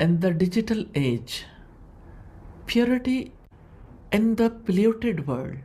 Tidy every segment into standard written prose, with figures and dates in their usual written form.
in the digital age, purity in the polluted world।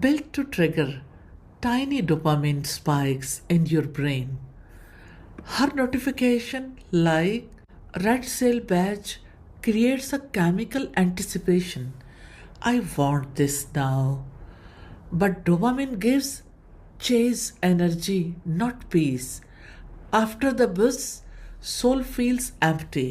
built to trigger tiny dopamine spikes in your brain. Her notification, like, red sale badge creates a chemical anticipation. I want this now. But dopamine gives chase energy, not peace. After the buzz, soul feels empty.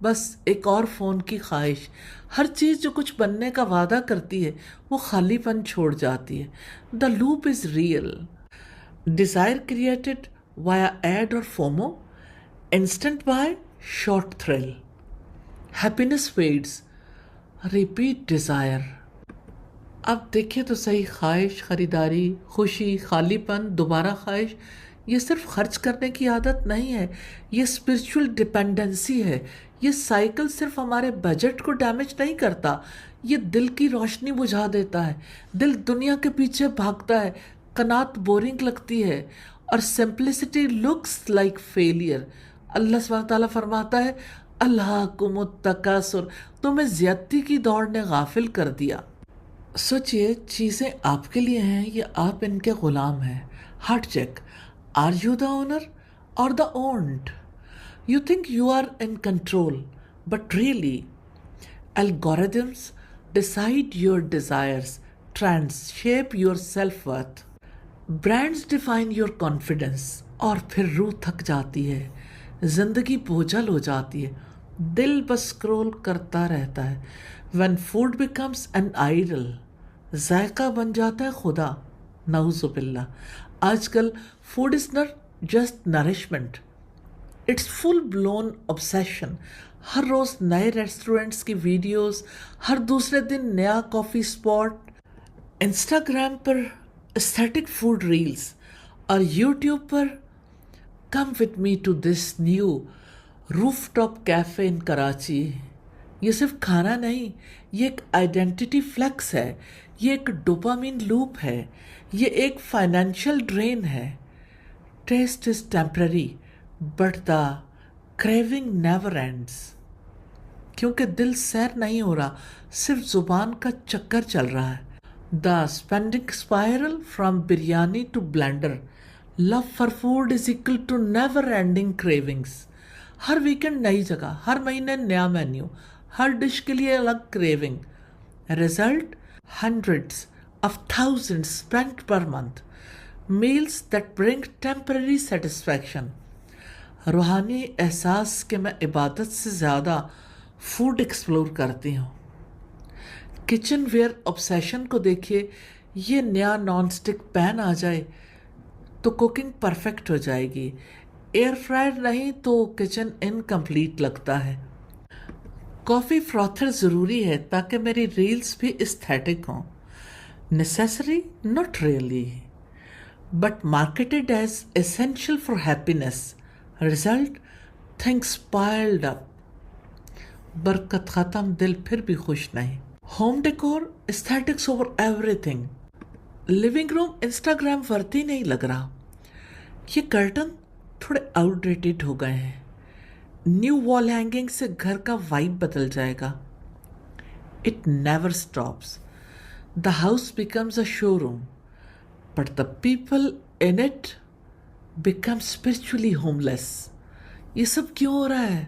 بس ایک اور phone کی خواہش. ہر چیز جو کچھ بننے کا وعدہ کرتی ہے وہ خالی پن چھوڑ جاتی ہے. The loop is real. Desire created via ad اور FOMO. Instant buy, short thrill. Happiness fades, repeat desire. اب دیکھیں تو صحیح, خواہش, خریداری, خوشی, خالی پن, دوبارہ خواہش, یہ صرف خرچ کرنے کی عادت نہیں ہے, یہ اسپرچول ڈپینڈنسی ہے. یہ سائیکل صرف ہمارے بجٹ کو ڈیمیج نہیں کرتا, یہ دل کی روشنی بجھا دیتا ہے. دل دنیا کے پیچھے بھاگتا ہے, قناعت بورنگ لگتی ہے, اور سمپلسٹی لکس لائک فیلئر. اللہ سبحانہ تعالیٰ فرماتا ہے, الہاکم التکاثر, تمہیں زیادتی کی دوڑ نے غافل کر دیا. سوچئے, چیزیں آپ کے لیے ہیں یا آپ ان کے غلام ہیں. Heart check, are you the owner اور the owned? You think you are in control, but really algorithms decide your desires, trends shape your self worth, brands define your confidence. اور پھر روح تھک جاتی ہے, زندگی بوجھل ہو جاتی ہے, دل بس اسکرول کرتا رہتا ہے. when food becomes an idol, ذائقہ بن جاتا ہے خدا. نعوذ باللہ. آج کل food is not just nourishment, it's full blown obsession. ہر روز نئے ریسٹورنٹس کی ویڈیوز, ہر دوسرے دن نیا کافی اسپاٹ, انسٹاگرام پر ایستھیٹک فوڈ ریلز, اور یوٹیوب پر come with me to this new rooftop cafe in Karachi. یہ صرف کھانا نہیں, یہ ایک آئیڈینٹی فلیکس ہے, یہ ایک ڈوپامین لوپ ہے, یہ ایک فائنینشیل ڈرین ہے. Test is temporary but the craving never ends. کیونکہ دل سیر نہیں ہو رہا, صرف زبان کا چکر چل رہا ہے. The spending spiral from biryani to blender. Love for food is equal to never ending cravings. ہر ویکینڈ نئی جگہ, ہر مہینے نیا مینیو, ہر ڈش کے لیے الگ craving. Result, hundreds of thousand spent per month. Meals that bring temporary satisfaction. روحانی احساس کہ میں عبادت سے زیادہ فوڈ ایکسپلور کرتی ہوں. کچن ویئر obsession کو دیکھیے, یہ نیا نان اسٹک پین آ جائے تو کوکنگ پرفیکٹ ہو جائے گی. ایئر فرائر نہیں تو کچن انکمپلیٹ لگتا ہے. کافی فروتھر ضروری ہے تاکہ میری ریلز بھی استھیٹک ہوں. Necessary, not really, but marketed as essential for happiness. Result, things piled up. برکت ختم, دل پھر بھی خوش نہیں. Home decor, aesthetics over everything. Living room Instagram worthy نہیں لگ رہا. یہ کرٹن تھوڑے آؤٹ ڈیٹڈ ہو گئے ہیں. نیو وال ہینگنگ سے گھر کا وائب بدل جائے گا. It never stops. The house becomes a showroom, but the people in it become spiritually homeless. یہ سب کیوں ہو رہا ہے؟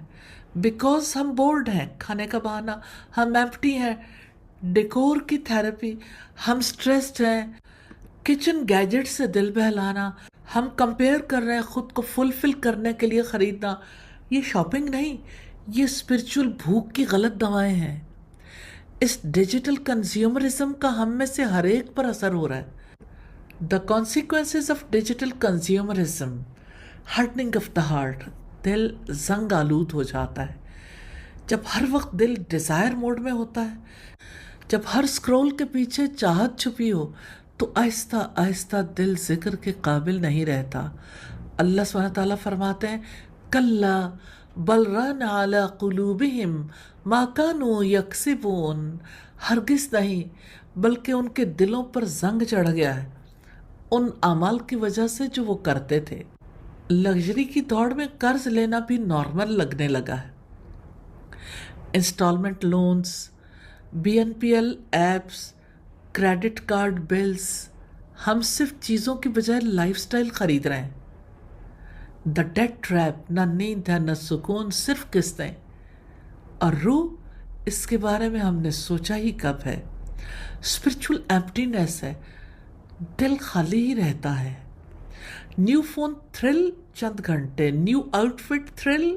بیکاز ہم بورڈ ہیں, کھانے کا بہانا, ہم ایمپٹی ہیں, ڈیکور کی تھراپی, ہم اسٹریسڈ ہیں, کچن گیجٹ سے دل بہلانا, ہم کمپیئر کر رہے ہیں خود کو فلفل کرنے کے لیے خریدنا. یہ شاپنگ نہیں, یہ اسپرچول بھوک کی غلط دوائیں ہیں. اس ڈیجیٹل کنزیومرزم کا ہم میں سے ہر ایک پر اثر ہو رہا ہے. The consequences of digital consumerism, hardening of the heart. دل زنگ آلود ہو جاتا ہے. جب ہر وقت دل ڈیزائر موڈ میں ہوتا ہے, جب ہر اسکرول کے پیچھے چاہت چھپی ہو, تو آہستہ آہستہ دل ذکر کے قابل نہیں رہتا. اللہ سبحانہ تعالیٰ فرماتے ہیں, کلا بل ران علی قلوبہم ما کانوا یکسبون. ہرگز نہیں, بلکہ ان کے دلوں پر زنگ چڑھ گیا ہے ان اعمال کی وجہ سے جو وہ کرتے تھے. لگژری کی دوڑ میں قرض لینا بھی نارمل لگنے لگا ہے. Instalment loans, BNPL apps, credit card bills, ہم صرف چیزوں کی بجائے لائف سٹائل خرید رہے ہیں. دا ڈیٹ ٹریپ, نہ نیند ہے نہ سکون, صرف قسطیں. اور روح, اس کے بارے میں ہم نے سوچا ہی کب ہے. اسپرچول ایمپٹینس ہے, دل خالی ہی رہتا ہے. نیو فون تھرل چند گھنٹے, new outfit thrill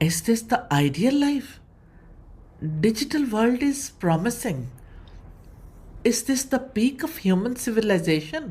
Is this the ideal life? Digital world is promising. Is this the peak of human civilization?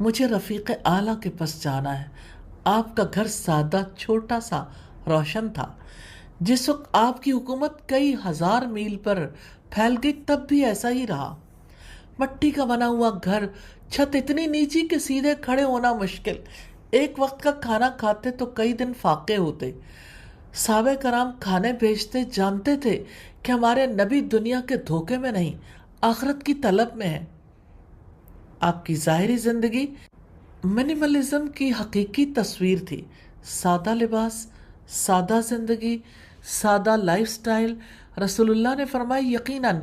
مجھے رفیق اعلیٰ کے پاس جانا ہے۔ آپ کا گھر سادہ چھوٹا سا روشن تھا۔ جس وقت آپ کی حکومت کئی ہزار میل پر پھیل گئی تب بھی ایسا ہی رہا۔ مٹی کا بنا ہوا گھر، چھت اتنی نیچی کہ سیدھے کھڑے ہونا مشکل، ایک وقت کا کھانا کھاتے تو کئی دن فاقے ہوتے۔ صحابہ کرام کھانے بھیجتے، جانتے تھے کہ ہمارے نبی دنیا کے دھوکے میں نہیں، آخرت کی طلب میں ہے۔ آپ کی ظاہری زندگی منیملزم کی حقیقی تصویر تھی۔ سادہ لباس، سادہ زندگی، سادہ لائف سٹائل۔ رسول اللہ نے فرمایا یقیناً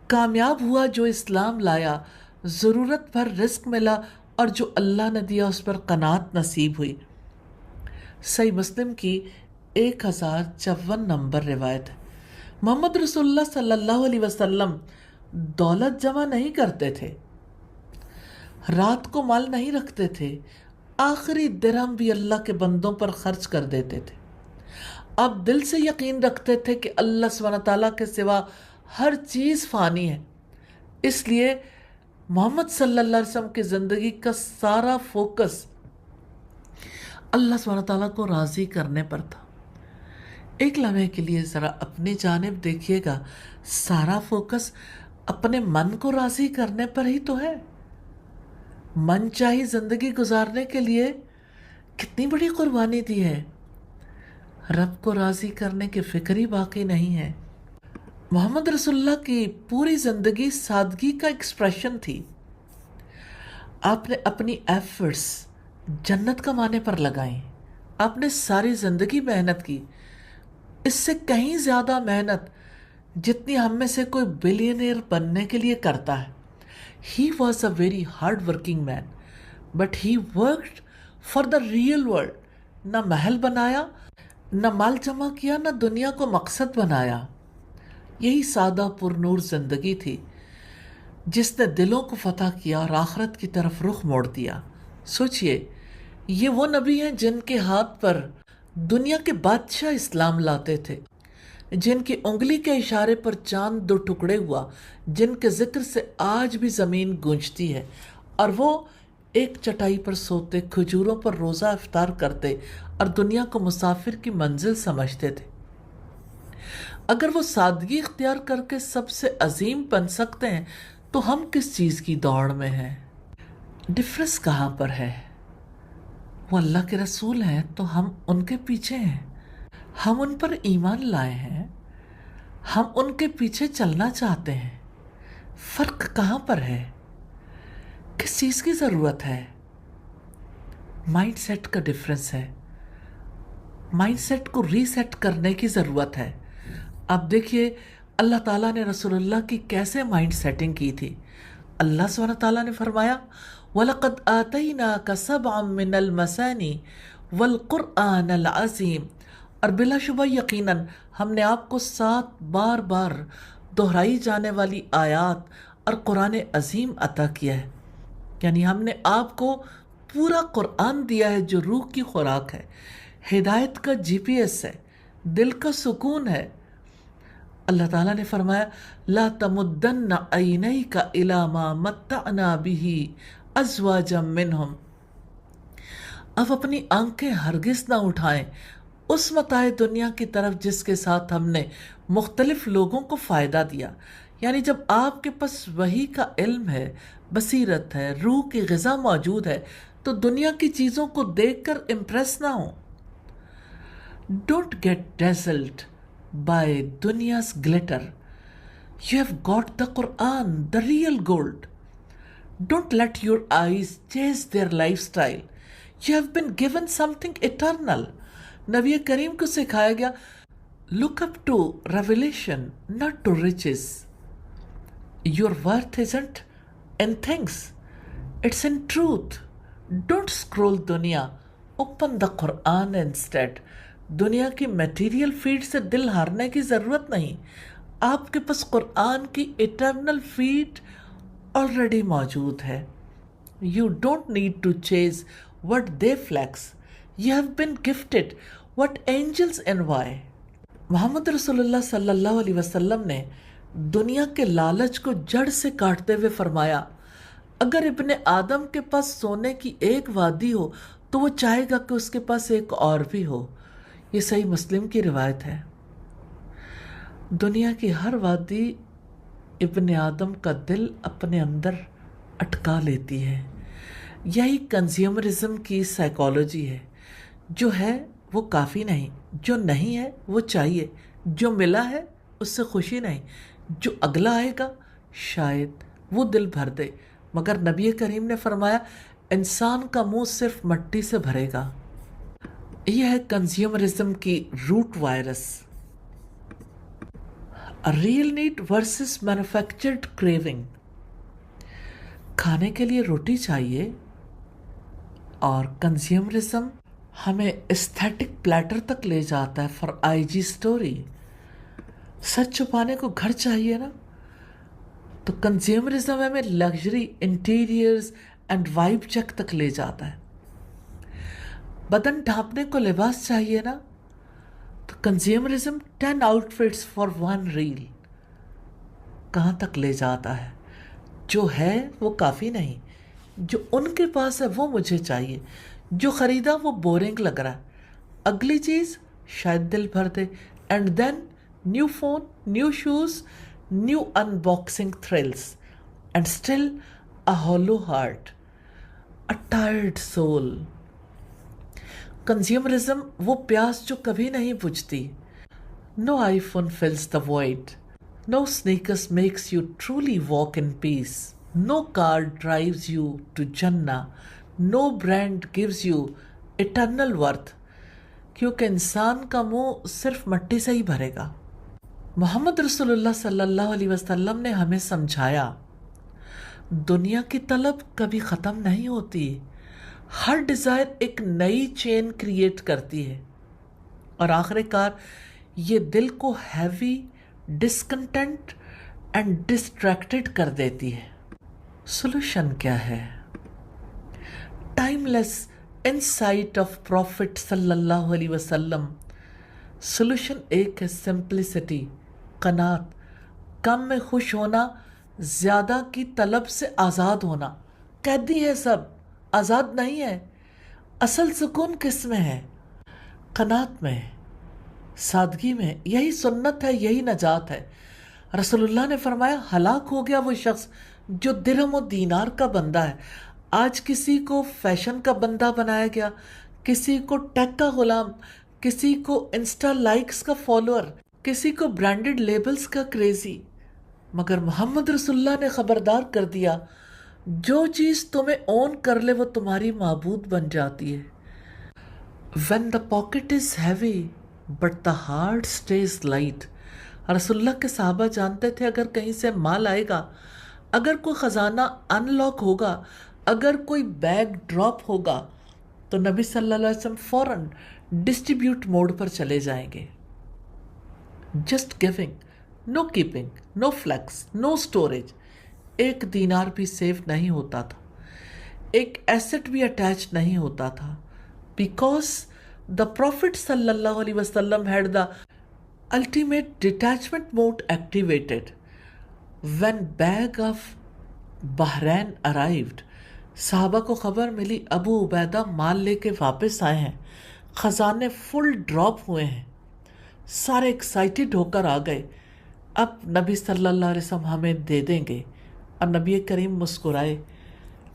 کامیاب ہوا جو اسلام لایا، ضرورت بھر رزق ملا اور جو اللہ نے دیا اس پر قناعت نصیب ہوئی۔ صحیح مسلم کی 1054 نمبر روایت ہے۔ محمد رسول اللہ صلی اللہ علیہ وسلم دولت جمع نہیں کرتے تھے، رات کو مال نہیں رکھتے تھے، آخری درہم بھی اللہ کے بندوں پر خرچ کر دیتے تھے۔ آپ دل سے یقین رکھتے تھے کہ اللہ سبحانہ تعالیٰ کے سوا ہر چیز فانی ہے، اس لیے محمد صلی اللہ علیہ وسلم کی زندگی کا سارا فوکس اللہ سبحانہ تعالیٰ کو راضی کرنے پر تھا۔ ایک لمحے کے لیے ذرا اپنی جانب دیکھیے گا، سارا فوکس اپنے من کو راضی کرنے پر ہی تو ہے۔ من چاہی زندگی گزارنے کے لیے کتنی بڑی قربانی دی ہے، رب کو راضی کرنے کی فکر ہی باقی نہیں ہے۔ محمد رسول اللہ کی پوری زندگی سادگی کا ایکسپریشن تھی۔ آپ نے اپنی ایفرٹس جنت کمانے پر لگائیں، آپ نے ساری زندگی محنت کی، اس سے کہیں زیادہ محنت جتنی ہم میں سے کوئی بلینئر بننے کے لیے کرتا ہے۔ He was a very hard working man, but he worked for the real world۔ نہ محل بنایا، نہ مال جمع کیا، نہ دنیا کو مقصد بنایا۔ یہی سادہ پر نور زندگی تھی جس نے دلوں کو فتح کیا اور آخرت کی طرف رخ موڑ دیا۔ سوچئے، یہ وہ نبی ہیں جن کے ہاتھ پر دنیا کے بادشاہ اسلام لاتے تھے، جن کی انگلی کے اشارے پر چاند 2 ٹکڑے ہوا، جن کے ذکر سے آج بھی زمین گونجتی ہے، اور وہ ایک چٹائی پر سوتے، کھجوروں پر روزہ افطار کرتے اور دنیا کو مسافر کی منزل سمجھتے تھے۔ اگر وہ سادگی اختیار کر کے سب سے عظیم بن سکتے ہیں تو ہم کس چیز کی دوڑ میں ہیں؟ ڈفرنس کہاں پر ہے؟ وہ اللہ کے رسول ہیں تو ہم ان کے پیچھے ہیں، ہم ان پر ایمان لائے ہیں، ہم ان کے پیچھے چلنا چاہتے ہیں۔ فرق کہاں پر ہے؟ کس چیز کی ضرورت ہے؟ مائنڈ سیٹ کا ڈفرنس ہے، مائنڈ سیٹ کو ری سیٹ کرنے کی ضرورت ہے۔ اب دیکھیے اللہ تعالیٰ نے رسول اللہ کی کیسے مائنڈ سیٹنگ کی تھی۔ اللہ سبحانہ تعالیٰ نے فرمایا وَلَقَدْ آتَيْنَاكَ سَبْعًا مِّنَ الْمَثَانِي وَالْقُرْآنَ الْعَظِيمِ، اور بلا شبہ یقیناً ہم نے آپ کو 7 بار بار دہرائی جانے والی آیات اور قرآن عظیم عطا کیا ہے۔ یعنی ہم نے آپ کو پورا قرآن دیا ہے جو روح کی خوراک ہے، ہدایت کا GPS ہے، دل کا سکون ہے۔ اللہ تعالیٰ نے فرمایا لا تمدن عینیک الی ما متعنا بہ ازواجا منہم، اب اپنی آنکھیں ہرگز نہ اٹھائیں اس متاع دنیا کی طرف جس کے ساتھ ہم نے مختلف لوگوں کو فائدہ دیا۔ یعنی جب آپ کے پاس وحی کا علم ہے، بصیرت ہے، روح کی غذا موجود ہے تو دنیا کی چیزوں کو دیکھ کر امپریس نہ ہوں۔ Don't get dazzled by دنیا's glitter. You have got the Quran, the real gold. Don't let your eyes chase their lifestyle. You have been given something eternal. نبی کریم کو سکھایا گیا look up to revelation, not to riches. Your worth isn't in things, it's in truth. Don't scroll دنیا, open the Quran instead. دنیا کی material feed سے دل ہارنے کی ضرورت نہیں، آپ کے پاس قرآن کی ایٹرنل فیڈ آلریڈی موجود ہے۔ You don't need to chase what they flex. You have been gifted what angels envy. محمد رسول اللہ صلی اللہ علیہ وسلم نے دنیا کے لالچ کو جڑ سے کاٹتے ہوئے فرمایا اگر ابن آدم کے پاس سونے کی ایک وادی ہو تو وہ چاہے گا کہ اس کے پاس ایک اور بھی ہو. یہ صحیح مسلم کی روایت ہے. دنیا کی ہر وادی ابن آدم کا دل اپنے اندر اٹکا لیتی ہے. یہی کنزیومرزم کی سائیکالوجی ہے. جو ہے وہ کافی نہیں، جو نہیں ہے وہ چاہیے، جو ملا ہے اس سے خوشی نہیں، جو اگلا آئے گا شاید وہ دل بھر دے. مگر نبی کریم نے فرمایا انسان کا منہ صرف مٹی سے بھرے گا. یہ ہے کنزیومرزم کی root virus. Real need versus manufactured craving. کھانے کے لیے روٹی چاہیے اور کنزیومرزم ہمیں ایستھیٹک پلیٹر تک لے جاتا ہے فار آئی جی اسٹوری. سچ چھپانے کو گھر چاہیے نا، تو کنزیومرزم ہمیں luxury interiors and vibe check تک لے جاتا ہے. بدن ڈھانپنے کو لباس چاہیے نا، تو consumerism 10 outfits for 1 real کہاں تک لے جاتا ہے. جو ہے وہ کافی نہیں، جو ان کے پاس ہے وہ مجھے چاہیے. جو خریدا وہ بورنگ لگ رہا ہے، اگلی چیز شاید دل بھر دے. And then new phone, new shoes, new unboxing thrills, and still a hollow heart, a tired soul. Consumerism وہ پیاس جو کبھی نہیں بجھتی. No iPhone fills the void, no sneakers makes you truly walk in peace. No car drives you to Jannah. No brand gives you eternal worth. کیونکہ انسان کا منہ صرف مٹی سے ہی بھرے گا. محمد رسول اللہ صلی اللہ علیہ وسلم نے ہمیں سمجھایا دنیا کی طلب کبھی ختم نہیں ہوتی. ہر ڈیزائر ایک نئی چین کریٹ کرتی ہے اور آخر کار یہ دل کو ہیوی، ڈسکنٹنٹ اینڈ ڈسٹریکٹڈ کر دیتی ہے. سولوشن کیا ہے؟ Timeless insight of prophet صلی اللہ علیہ وسلم. سولوشن ایک ہے سمپلسٹی، قناعت، کم میں خوش ہونا، زیادہ کی طلب سے آزاد ہونا. قیدی ہے سب، آزاد نہیں ہے. اصل سکون کس میں ہے؟ قناعت میں، سادگی میں. یہی سنت ہے، یہی نجات ہے. رسول اللہ نے فرمایا ہلاک ہو گیا وہ شخص جو درہم و دینار کا بندہ ہے. آج کسی کو فیشن کا بندہ بنایا گیا، کسی کو ٹیک کا غلام، کسی کو انسٹا لائکس کا فالوور، کسی کو برانڈڈ لیبلز کا کریزی. مگر محمد رسول اللہ نے خبردار کر دیا جو چیز تمہیں اون کر لے وہ تمہاری معبود بن جاتی ہے. When the pocket is heavy but the heart stays light. رسول اللہ کے صحابہ جانتے تھے اگر کہیں سے مال آئے گا، اگر کوئی خزانہ ان لاک ہوگا، اگر کوئی بیگ ڈراپ ہوگا تو نبی صلی اللہ علیہ وسلم فوراً ڈسٹریبیوٹ موڈ پر چلے جائیں گے. جسٹ گیونگ، نو کیپنگ، نو فلیکس، نو اسٹوریج. ایک دینار بھی سیو نہیں ہوتا تھا، ایک ایسٹ بھی اٹیچ نہیں ہوتا تھا. بیکاز دا پروفٹ صلی اللہ علیہ وسلم had the ultimate detachment mode activated. When bag of Bahrain arrived, صحابہ کو خبر ملی ابو عبیدہ مال لے کے واپس آئے ہیں، خزانے فل ڈراپ ہوئے ہیں. سارے ایکسائٹیڈ ہو کر آ گئے، اب نبی صلی اللہ علیہ وسلم ہمیں دے دیں گے. اور نبی کریم مسکرائے،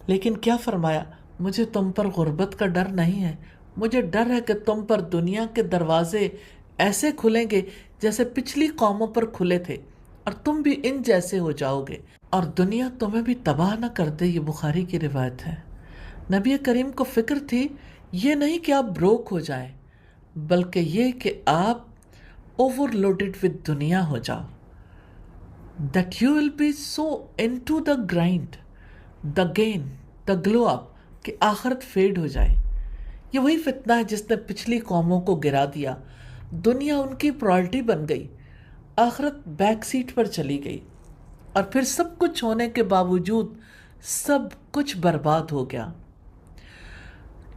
لیکن کیا فرمایا؟ مجھے تم پر غربت کا ڈر نہیں ہے، مجھے ڈر ہے کہ تم پر دنیا کے دروازے ایسے کھلیں گے جیسے پچھلی قوموں پر کھلے تھے، اور تم بھی ان جیسے ہو جاؤ گے اور دنیا تمہیں بھی تباہ نہ کر دے. یہ بخاری کی روایت ہے. نبی کریم کو فکر تھی یہ نہیں کہ آپ بروک ہو جائیں، بلکہ یہ کہ آپ اوور لوڈڈ ود دنیا ہو جاؤ. That you will be so into the grind, the gain, the glow up کہ آخرت فیڈ ہو جائے. یہ وہی فتنہ ہے جس نے پچھلی قوموں کو گرا دیا. دنیا ان کی پرائرٹی بن گئی، آخرت بیک سیٹ پر چلی گئی، اور پھر سب کچھ ہونے کے باوجود سب کچھ برباد ہو گیا.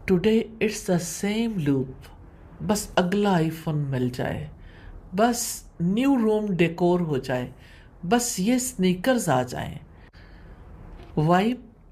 Today it's the same loop. بس اگلا آئی فون مل جائے، بس نیو روم ڈیکور ہو جائے، بس یہ سنیکرز آ جائیں. Vibe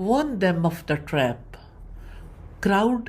warn them of the trap. Crowd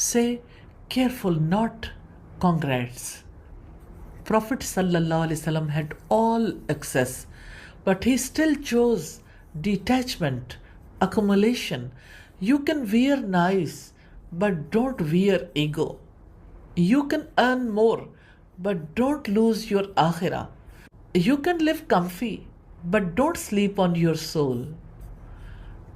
say careful not congrats. Prophet sallallahu alaihi wasallam had all access, but he still chose detachment, accumulation. You can wear nice, but don't wear ego. You can earn more, but don't lose your akhirah. You can live comfy, but don't sleep on your soul.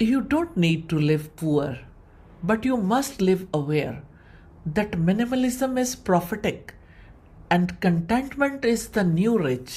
You don't need to live poor, but you must live aware that minimalism is prophetic and contentment is the new rich.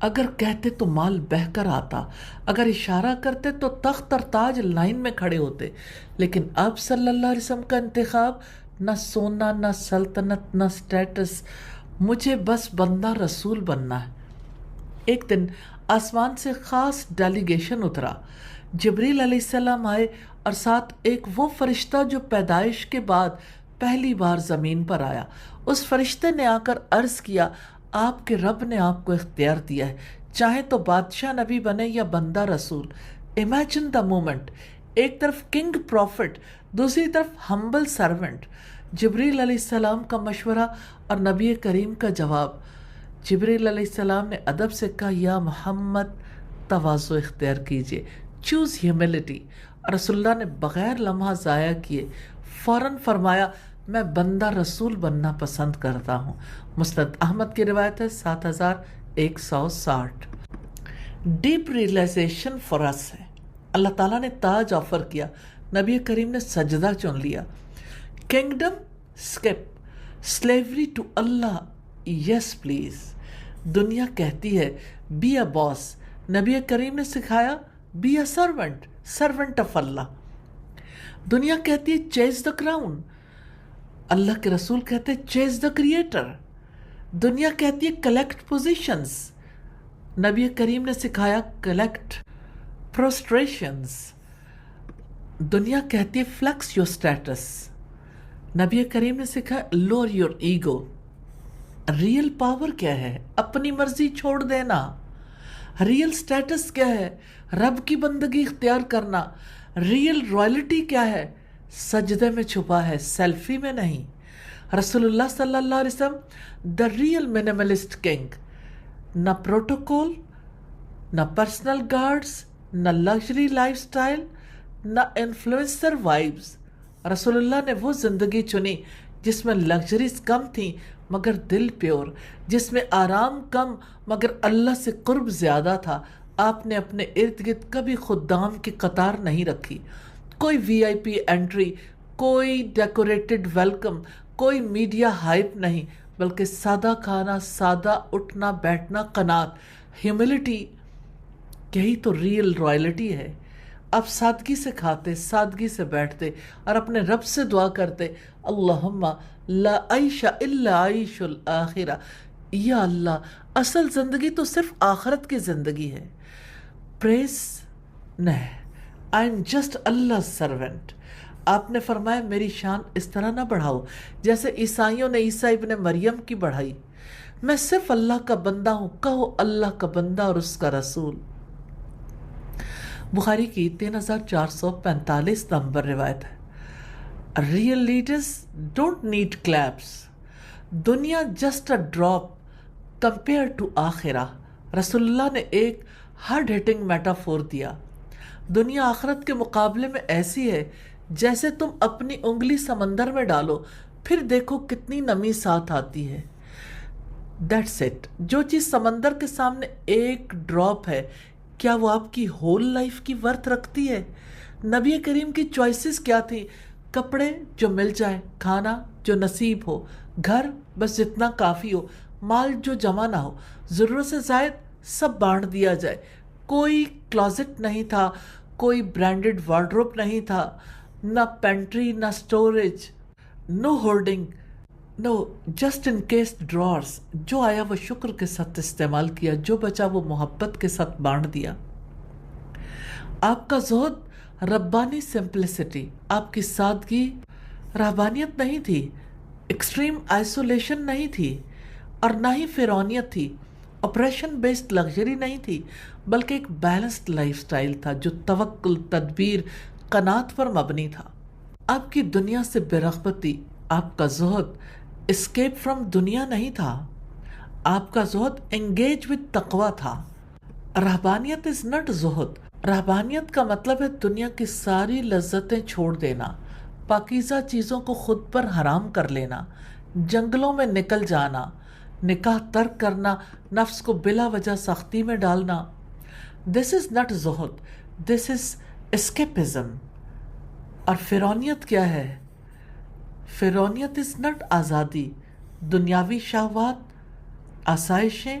اگر کہتے تو مال بہہ کر آتا، اگر اشارہ کرتے تو تخت اور تاج لائن میں کھڑے ہوتے، لیکن اب صلی اللہ علیہ وسلم کا انتخاب نہ سونا، نہ سلطنت، نہ سٹیٹس، مجھے بس بندہ رسول بننا ہے۔ ایک دن آسمان سے خاص ڈیلیگیشن اترا، جبریل علیہ السلام آئے اور ساتھ ایک وہ فرشتہ جو پیدائش کے بعد پہلی بار زمین پر آیا۔ اس فرشتے نے آ کر عرض کیا، آپ کے رب نے آپ کو اختیار دیا ہے، چاہے تو بادشاہ نبی بنے یا بندہ رسول۔ امیجن دا مومنٹ، ایک طرف کنگ پروفٹ، دوسری طرف ہمبل سرونٹ۔ جبریل علیہ السلام کا مشورہ اور نبی کریم کا جواب۔ جبریل علیہ السلام نے ادب سے کہا، یا محمد تواضع اختیار کیجئے، چوز ہیوملٹی۔ اور رسول اللہ نے بغیر لمحہ ضائع کیے فوراً فرمایا، میں بندہ رسول بننا پسند کرتا ہوں۔ مسند احمد کی روایت ہے 7160۔ ڈیپ ریئلائزیشن فار اس ہے۔ اللہ تعالیٰ نے تاج آفر کیا، نبی کریم نے سجدہ چن لیا۔ Kingdom skip, slavery to Allah, yes please. دنیا کہتی ہے بی اے باس، نبی کریم نے سکھایا be a servant, servant of Allah. دنیا کہتی ہے چیز دا کراؤن، اللہ کے رسول کہتے ہیں چیز دا کریٹر۔ دنیا کہتی ہے کلیکٹ پوزیشنز، نبی کریم نے سکھایا کلیکٹ پروسٹریشنز۔ دنیا کہتی ہے فلیکس یور اسٹیٹس، نبی کریم نے سکھایا lower your ego. Real power کیا ہے؟ اپنی مرضی چھوڑ دینا۔ ریئل سٹیٹس کیا ہے؟ رب کی بندگی اختیار کرنا۔ ریئل رائلٹی کیا ہے؟ سجدے میں چھپا ہے، سیلفی میں نہیں۔ رسول اللہ صلی اللہ علیہ وسلم دا ریئل منیملسٹ کنگ، نہ پروٹوکول، نہ پرسنل گارڈز، نہ لگژری لائف سٹائل، نہ انفلوئنسر وائبز۔ رسول اللہ نے وہ زندگی چنی جس میں لگژریز کم تھیں مگر دل پیور، جس میں آرام کم مگر اللہ سے قرب زیادہ تھا۔ آپ نے اپنے ارد گرد کبھی خدام کی قطار نہیں رکھی، کوئی وی آئی پی انٹری، کوئی ڈیکوریٹڈ ویلکم، کوئی میڈیا ہائپ نہیں، بلکہ سادہ کھانا، سادہ اٹھنا بیٹھنا، قناعت، ہیوملٹی۔ یہی تو ریئل رائلٹی ہے۔ آپ سادگی سے کھاتے، سادگی سے بیٹھتے اور اپنے رب سے دعا کرتے، اللہم لا عیش الا عیش الآخرہ، یا اللہ اصل زندگی تو صرف آخرت کی زندگی ہے۔ پریز نہیں، I am just Allah servant. آپ نے فرمایا میری شان اس طرح نہ بڑھاؤ جیسے عیسائیوں نے عیسیٰ ابن مریم کی بڑھائی، میں صرف اللہ کا بندہ ہوں، کہو اللہ کا بندہ اور اس کا رسول۔ بخاری کی 3445 نمبر روایت ہے، real leaders don't need claps, دنیا just a drop compare to آخرہ۔ رسول اللہ نے ایک ہارڈ ہٹنگ میٹافور دیا، دنیا آخرت کے مقابلے میں ایسی ہے جیسے تم اپنی انگلی سمندر میں ڈالو، پھر دیکھو کتنی نمی ساتھ آتی ہے۔ That's it. جو چیز سمندر کے سامنے ایک ڈراپ ہے، کیا وہ آپ کی ہول لائف کی ورتھ رکھتی ہے؟ نبی کریم کی چوائسز کیا تھی؟ کپڑے جو مل جائے، کھانا جو نصیب ہو، گھر بس جتنا کافی ہو، مال جو جمع نہ ہو، ضرورت سے زائد سب بانٹ دیا جائے۔ کوئی کلازٹ نہیں تھا، کوئی برانڈڈ وارڈروب نہیں تھا، نہ پینٹری، نہ storage, no holding, no just in case drawers. جو آیا وہ شکر کے ساتھ استعمال کیا، جو بچا وہ محبت کے ساتھ بانٹ دیا۔ آپ کا زہد ربانی سمپلسٹی، آپ کی سادگی رہبانیت نہیں تھی، ایکسٹریم آئسولیشن نہیں تھی اور نہ ہی فرعونیت تھی، آپریشن بیسڈ لگژری نہیں تھی، بلکہ ایک بیلنسڈ لائف سٹائل تھا جو توکل، تدبیر، قناعت پر مبنی تھا۔ آپ کی دنیا سے بے رغبتی، آپ کا زہد اسکیپ فرام دنیا نہیں تھا، آپ کا زہد انگیج وتھ تقوی تھا۔ رہبانیت از نٹ زہد، رہبانیت کا مطلب ہے دنیا کی ساری لذتیں چھوڑ دینا، پاکیزہ چیزوں کو خود پر حرام کر لینا، جنگلوں میں نکل جانا، نکاح ترک کرنا، نفس کو بلا وجہ سختی میں ڈالنا۔ دس از نٹ زہد، دس از اسکیپزم۔ اور فرعونیت کیا ہے؟ فرعونیت از نٹ آزادی، دنیاوی شہوات، آسائشیں،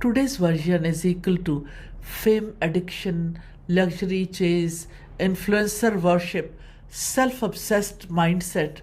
Today's version is equal to fame addiction, luxury chase, influencer worship, self-obsessed mindset.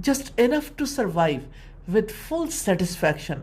just enough to survive with full satisfaction.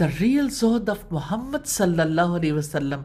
The real Zuhd of Muhammad sallallahu alaihi wasallam,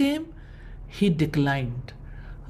came, he declined.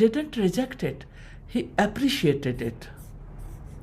didn't reject it, he appreciated it.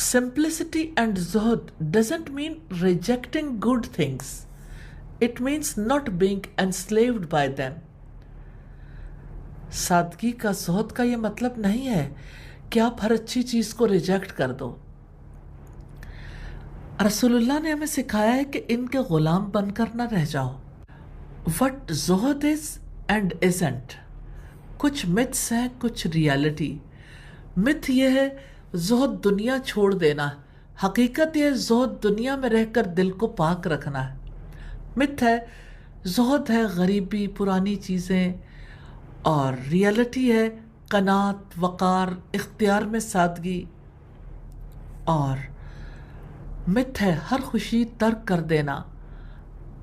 Simplicity and zuhd doesn't mean rejecting good things. It means not being enslaved by them. سادگی کا زہد کا یہ مطلب نہیں ہے کہ آپ ہر اچھی چیز کو ریجیکٹ کر دو. رسول اللہ نے ہمیں سکھایا ہے کہ ان کے غلام بن کر نہ رہ جاؤ. What Zuhd is and isn't. کچھ متس ہیں، کچھ ریالٹی. مت یہ ہے زہد دنیا چھوڑ دینا، حقیقت یہ زہد دنیا میں رہ کر دل کو پاک رکھنا ہے. مت ہے، زہد ہے غریبی، پرانی چیزیں، اور ریالٹی ہے قناعت، وقار، اختیار میں سادگی. اور مت ہے ہر خوشی ترک کر دینا،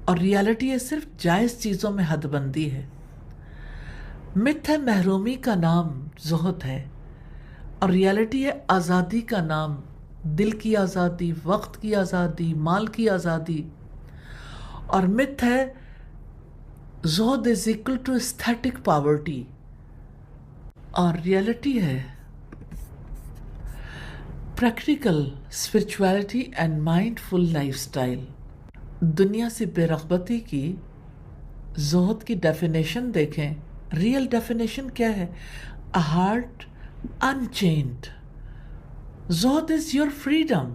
اور ریالٹی ہے صرف جائز چیزوں میں حد بندی ہے. مت ہے محرومی کا نام زہد ہے، اور ریالٹی ہے آزادی کا نام، دل کی آزادی، وقت کی آزادی، مال کی آزادی. اور مت ہے زہد is equal to aesthetic poverty, اور ریالٹی ہے practical spirituality and mindful lifestyle. دنیا سے بے رغبتی کی زہد کی ڈیفینیشن دیکھیں. ریئل ڈیفینیشن کیا ہے؟ A heart unchained. Zuhd is your freedom.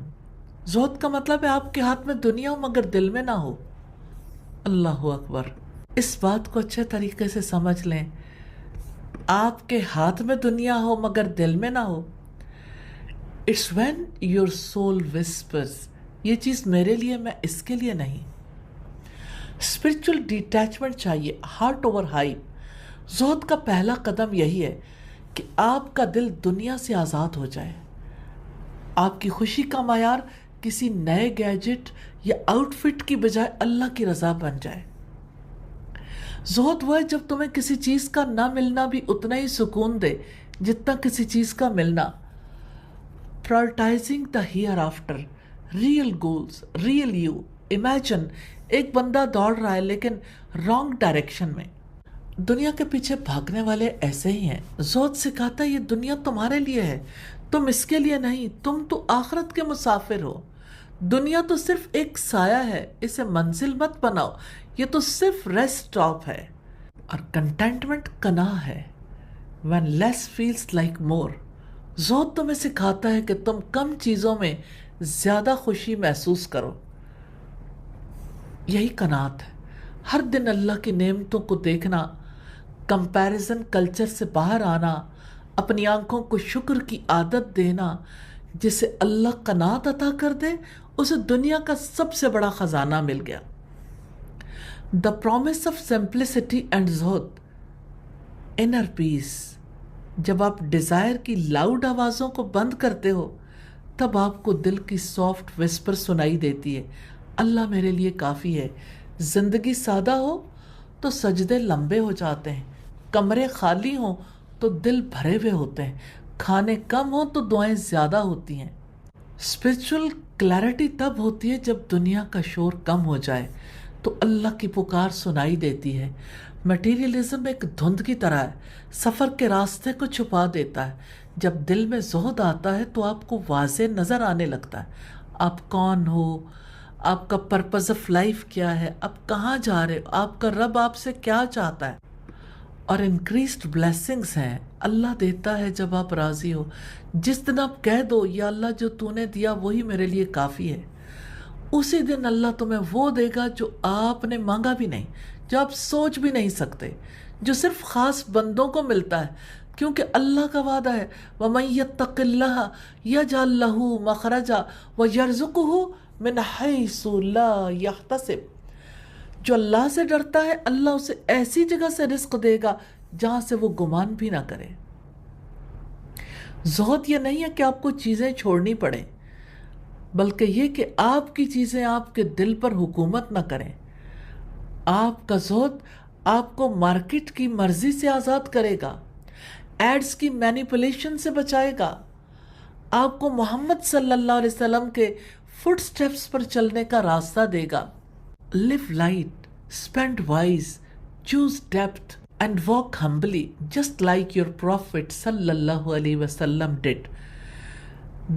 زہد کا مطلب ہے آپ کے ہاتھ میں دنیا ہو مگر دل میں نہ ہو. اللہ اکبر. اس بات کو اچھے طریقے سے سمجھ لیں. آپ کے ہاتھ میں دنیا ہو مگر دل میں نہ ہو. It's when your soul whispers. یہ چیز میرے لیے، میں اس کے لیے نہیں. اسپرچل ڈیٹیچمنٹ چاہیے، ہارٹ اوور ہائپ. زہد کا پہلا قدم یہی ہے کہ آپ کا دل دنیا سے آزاد ہو جائے. آپ کی خوشی کا معیار کسی نئے گیجٹ یا آؤٹ فٹ کی بجائے اللہ کی رضا بن جائے. زہد وہ ہے جب تمہیں کسی چیز کا نہ ملنا بھی اتنا ہی سکون دے جتنا کسی چیز کا ملنا. Prioritizing the hereafter, real goals, real you. Imagine ایک بندہ دوڑ رہا ہے لیکن رانگ ڈائریکشن میں. دنیا کے پیچھے بھاگنے والے ایسے ہی ہیں. زہد سکھاتا ہے یہ دنیا تمہارے لیے ہے، تم اس کے لیے نہیں. تم تو آخرت کے مسافر ہو. دنیا تو صرف ایک سایہ ہے، اسے منزل مت بناؤ. یہ تو صرف ریسٹ اسٹاپ ہے. اور کنٹینٹمنٹ قناعت ہے. When less feels like more. زہد تمہیں سکھاتا ہے کہ تم کم چیزوں میں زیادہ خوشی محسوس کرو. یہی قناعت ہے. ہر دن اللہ کی نعمتوں کو دیکھنا، کمپیریزن کلچر سے باہر آنا، اپنی آنکھوں کو شکر کی عادت دینا. جسے اللہ قناعت عطا کر دے اسے دنیا کا سب سے بڑا خزانہ مل گیا. The promise of simplicity and Zuhd. Inner پیس. جب آپ ڈیزائر کی لاؤڈ آوازوں کو بند کرتے ہو تب آپ کو دل کی سافٹ وسپر سنائی دیتی ہے. اللہ میرے لیے کافی ہے. زندگی سادہ ہو تو سجدے لمبے ہو جاتے ہیں، کمرے خالی ہوں تو دل بھرے ہوئے ہوتے ہیں، کھانے کم ہوں تو دعائیں زیادہ ہوتی ہیں. اسپرچل کلیئرٹی تب ہوتی ہے جب دنیا کا شور کم ہو جائے تو اللہ کی پکار سنائی دیتی ہے. میٹیریلزم ایک دھند کی طرح ہے، سفر کے راستے کو چھپا دیتا ہے. جب دل میں زہد آتا ہے تو آپ کو واضح نظر آنے لگتا ہے آپ کون ہو، آپ کا پرپز آف لائف کیا ہے، آپ کہاں جا رہے ہو، آپ کا رب آپ سے کیا چاہتا ہے. اور انکریزڈ بلیسنگز ہیں. اللہ دیتا ہے جب آپ راضی ہو. جس دن آپ کہہ دو یا اللہ جو تو نے دیا وہی میرے لیے کافی ہے، اسی دن اللہ تمہیں وہ دے گا جو آپ نے مانگا بھی نہیں، جو آپ سوچ بھی نہیں سکتے، جو صرف خاص بندوں کو ملتا ہے. کیونکہ اللہ کا وعدہ ہے وَمَن يَتَّقِ اللَّهَ يَجْعَل لَّهُ مَخْرَجًا وَيَرْزُقْهُ مِنْ حَيْثُ لَا يَحْتَسِبُ. جو اللہ سے ڈرتا ہے اللہ اسے ایسی جگہ سے رزق دے گا جہاں سے وہ گمان بھی نہ کرے. زہد یہ نہیں ہے کہ آپ کو چیزیں چھوڑنی پڑیں، بلکہ یہ کہ آپ کی چیزیں آپ کے دل پر حکومت نہ کریں. آپ کا زہد آپ کو مارکیٹ کی مرضی سے آزاد کرے گا، ایڈز کی مینیپولیشن سے بچائے گا، آپ کو محمد صلی اللہ علیہ وسلم کے فٹ سٹیپس پر چلنے کا راستہ دے گا. Live light, spend wise, choose depth and walk humbly just like your Prophet sallallahu alaihi wasallam did.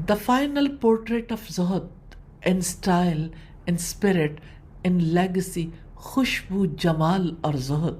The final portrait of Zuhud in style, in spirit, in legacy, خوشبو، جمال اور زہد.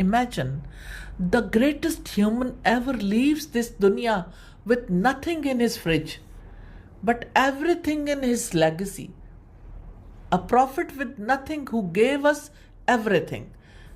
Imagine, the greatest human ever leaves this dunya with nothing in his fridge, but everything in his legacy. A prophet with nothing who gave us everything.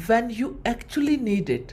when you actually need it।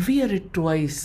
Wear it twice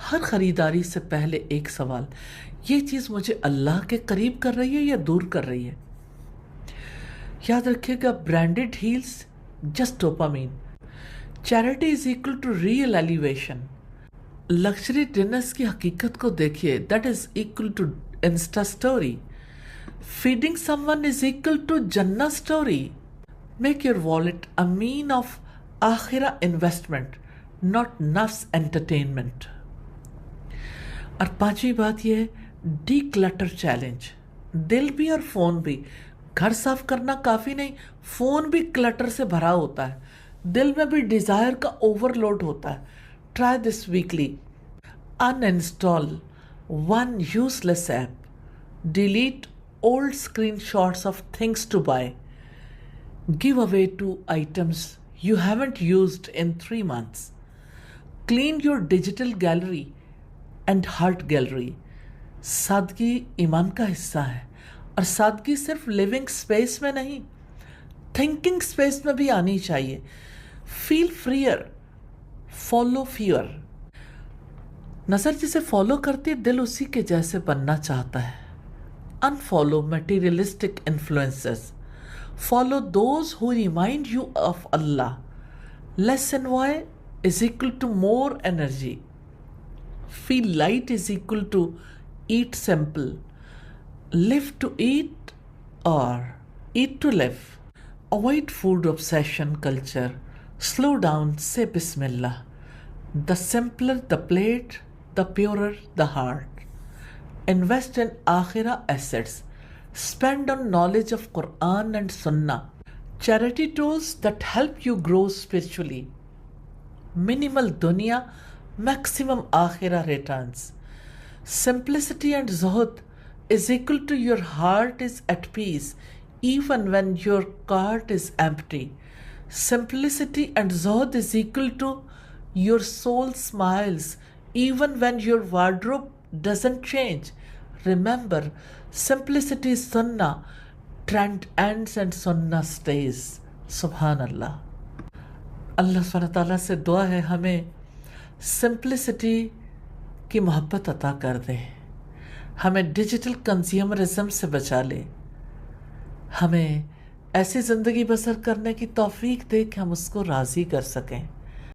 ہر خریداری سے پہلے ایک سوال، یہ چیز مجھے اللہ کے قریب کر رہی ہے یا دور کر رہی ہے؟ یاد رکھیے گا، branded heels just dopamine. Charity is equal to real elevation. Luxury dinners کی حقیقت کو دیکھیے، that is equal to Insta story. Feeding someone is equal to جنہ story. Make your wallet a mean of آخرہ investment, not نفس entertainment. اور پانچویں بات یہ ہے، ڈی کلٹر چیلنج. دل بھی اور فون بھی. گھر صاف کرنا کافی نہیں، فون بھی کلٹر سے بھرا ہوتا ہے، دل میں بھی ڈیزائر کا اوور لوڈ ہوتا ہے. Try this weekly. Uninstall one useless app. Delete old screenshots of things to buy. Give away two items you haven't used in 3 months. Clean your digital gallery and heart gallery. سادگی ایمان کا حصہ ہے، اور سادگی صرف living space میں نہیں، تھنکنگ اسپیس میں بھی آنی چاہیے. فیل فریئر، فالو فیئر. نظر جسے فالو کرتی ہے، دل اسی کے جیسے بننا چاہتا ہے. Unfollow materialistic influences. Follow those who remind you of Allah. Less enjoy is equal to more energy. Feel light is equal to eat simple. Live to eat or eat to live. Avoid food obsession culture. Slow down, say Bismillah. The simpler the plate, the purer the heart. Invest in akhirah assets. Spend on knowledge of Quran and Sunnah. Charity tools that help you grow spiritually. Minimal dunya, maximum akhirah returns. Simplicity and zuhud is equal to your heart is at peace even when your cart is empty. Simplicity and zuhud is equal to your soul smiles even when your wardrobe doesn't change. Remember, simplicity is sunnah, trend ends and sunnah stays. Subhanallah. اللہ سبحانہ تعالیٰ سے دعا ہے ہمیں simplicity کی محبت عطا کر دے، ہمیں ڈیجیٹل کنزیومرزم سے بچا لے، ہمیں ایسی زندگی بسر کرنے کی توفیق دے کہ ہم اس کو راضی کر سکیں.